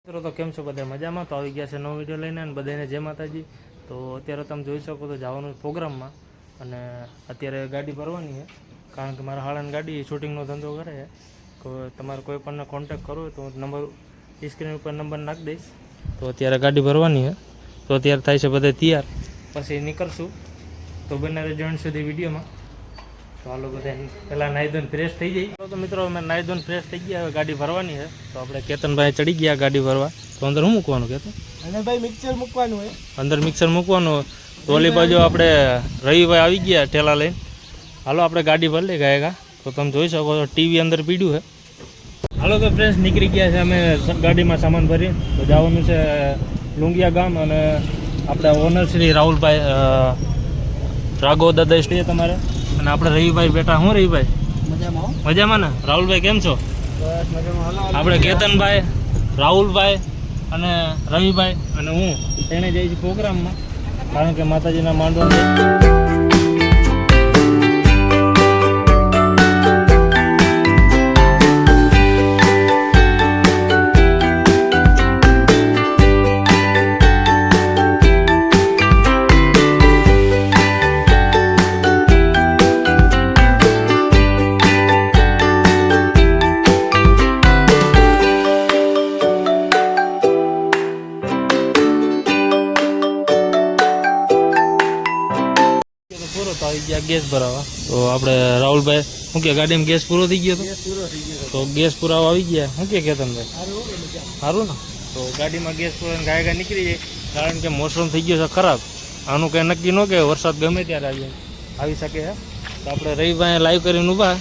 મિત્રો તો કેમ છો બધા મજામાં? તો આવી ગયા છે નવો વિડીયો લઈને અને બધાને જય માતાજી. તો અત્યારે તમે જોઈ શકો તો જવાનું પ્રોગ્રામમાં અને અત્યારે ગાડી ભરવાની છે કારણ કે મારા હાળાની ગાડી શૂટિંગનો ધંધો કરે છે. તો તમારે કોઈ પણને કોન્ટેક્ટ કરવો હોય તો નંબર સ્ક્રીન ઉપર નંબર નાખી દઈશ. તો અત્યારે ગાડી ભરવાની છે તો અત્યારે થાય છે બધા તૈયાર, પછી નીકળશું. તો બંને જોઈન્ટ સુધી વિડીયોમાં. તો હાલો બધા પહેલાં નાહી ધોઈને ફ્રેશ થઈ જાય. તો મિત્રો અમે નાહી ધોઈને ફ્રેશ થઈ ગયા, હવે ગાડી ભરવાની છે. તો આપણે કેતનભાઈ ચડી ગયા ગાડી ભરવા. તો અંદર શું મૂકવાનું કેતન? અને ભાઈ મિક્સર મૂકવાનું હોય, અંદર મિક્સર મૂકવાનું. તો ઓલી બાજુ આપણે રવિભાઈ આવી ગયા ઠેલા લઈને. હાલો આપણે ગાડી ભરી લઈ ગયા. તો તમે જોઈ શકો છો ટીવી અંદર પીડ્યું છે. હાલો તો ફ્રેશ નીકળી ગયા છે અમે ગાડીમાં સામાન ભરી. તો જવાનું છે લુંગિયા ગામ અને આપણે ઓનર શ્રી રાહુલભાઈ રાઘવ દાદા સ્ટે તમારે અને આપણે રવિભાઈ બેઠા. શું રવિભાઈ મજામાં ને? રાહુલભાઈ કેમ છો? આપણે કેતનભાઈ, રાહુલભાઈ અને રવિભાઈ અને હું તેને જઈએ છીએ પ્રોગ્રામમાં કારણ કે માતાજીના માંડવા. તો આવી ગયા ગેસ ભરાવા. તો આપણે રાહુલભાઈ શું કે ગાડીમાં ગેસ પૂરો થઈ ગયો તો ગેસ પુરાવા આવી ગયા. શું કે કેતનભાઈ સારું ને? તો ગાડીમાં ગેસ પૂરા ગાય નીકળી જાય કારણ કે મોસમ થઈ ગયો છે ખરાબ. આનું કંઈ નક્કી ન કે વરસાદ ગમે ત્યારે આવી શકે છે. તો આપણે રવિભાઈ લાઈવ કરીને ઊભા.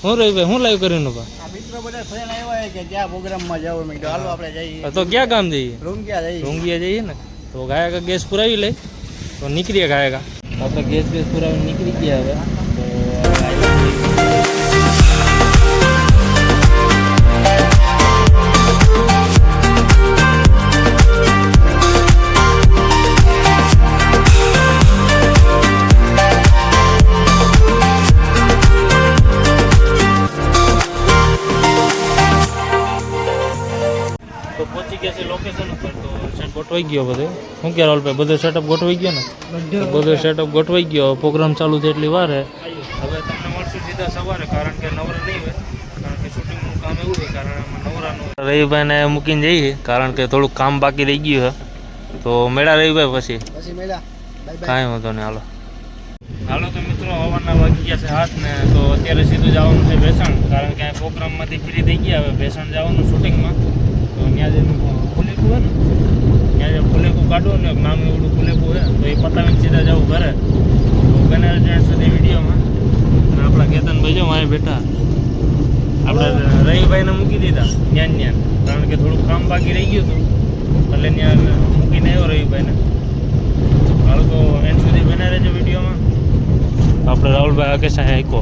હું રવિભાઈ હું લાઈવ કરીને ઊભા? તો ક્યાં કામ જઈએ? રૂંગિયા જઈએ ને. તો ગાયકા ગેસ પુરાવી લઈ તો નીકળીએ ગાયકા. આપણે ગેસ પુરાવીને નીકળી ગયા હવે. તો પહોંચી ગયા છે લોકેશન ઉપર. તો સેટ ગોઠવાઈ ગયો બધો. શું કે રાહુલભાઈ બધો સેટઅપ ગોઠવાઈ ગયો ને? બધો સેટઅપ ગોઠવાઈ ગયો. પ્રોગ્રામ ચાલુ છે એટલી વાર હવે તમને મળશું સીધા સવારે કારણ કે નવરા નહીં હોય કારણ કે શૂટિંગનું કામ એવું હોય કારણ નવરાનું. રવિભાઈને મૂકીને જઈએ કારણ કે થોડુંક કામ બાકી રહી ગયું છે. તો મેળા રવિભાઈ પછી કાંઈ વાંધો નહીં. હાલો તો મિત્રો હવાના વાગી ગયા છે 7 ને. તો અત્યારે સીધું જવાનું છે ભેસાણ કારણ કે પ્રોગ્રામમાંથી ફ્રી થઈ ગયા. હવે ભેસાણ જવાનું શૂટિંગમાં. તો ત્યાં જઈને ફુલેકું હોય ને ત્યાં જે ફુલેકું કાઢવું ને નાનું એવડું ફુલેકું હોય તો એ પતાવીને સીધા જવું ઘરે. તો બને ટ્રેન સુધી વિડીયોમાં. અને આપણા કેતનભાઈ જો અહીં બેઠા. આપણે રવિભાઈને મૂકી દીધા ત્યાં કારણ કે થોડુંક કામ બાકી રહી ગયું હતું એટલે ત્યાં મૂકીને આવ્યો રવિભાઈને. હાલો તો એન્ડ સુધી બને રહેજો વિડીયોમાં. આપણે રાહુલભાઈ આગે સાહેબ આઈકો.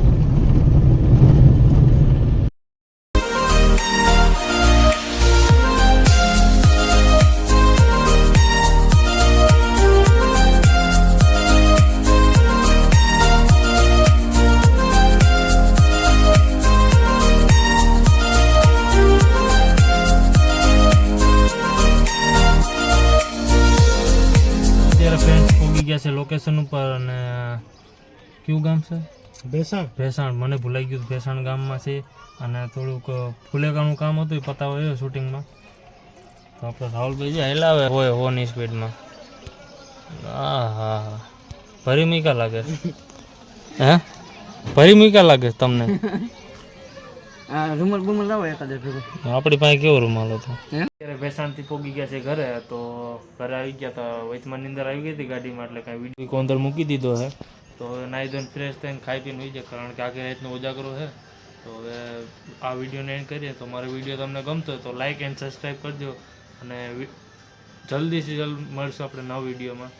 ગયા છે લોકેશન ઉપર અને કયું ગામ છે? ભેસાણ. મને ભૂલાઈ ગયું ભેસાણ ગામમાં છે અને થોડુંક ફુલેકાનું કામ હતું એ પતાવો એ શૂટિંગમાં. તો આપણે રાહુલભાઈ જે હેલાવે હોય હોની સ્પીડમાં. હા ભરી મૂકા લાગે હે? ભરી મૂકા લાગે તમને? રૂમાલ બુમાલ લાવો એકાદ. આપણી પાસે કેવો રૂમાલ હતો? અત્યારે ભેસાણથી પોગી ગયા છે ઘરે. તો ઘરે આવી ગયા તો વચમાં નીંદર આવી ગઈ હતી ગાડીમાં એટલે કાંઈ વિડીયો અંદર મૂકી દીધો છે. તો નાહી ધોઈને ફ્રેશ થઈને ખાઈ પીને હોઈ જાય કારણ કે આખી રાતનો ઉજાગરો છે. તો હવે આ વિડીયોને એન્ડ કરીએ. તો મારો વિડીયો તમને ગમતો હોય તો લાઇક એન્ડ સબસ્ક્રાઈબ કરજો અને જલ્દીથી જલ્દ મળશું આપણે નવા વિડીયોમાં.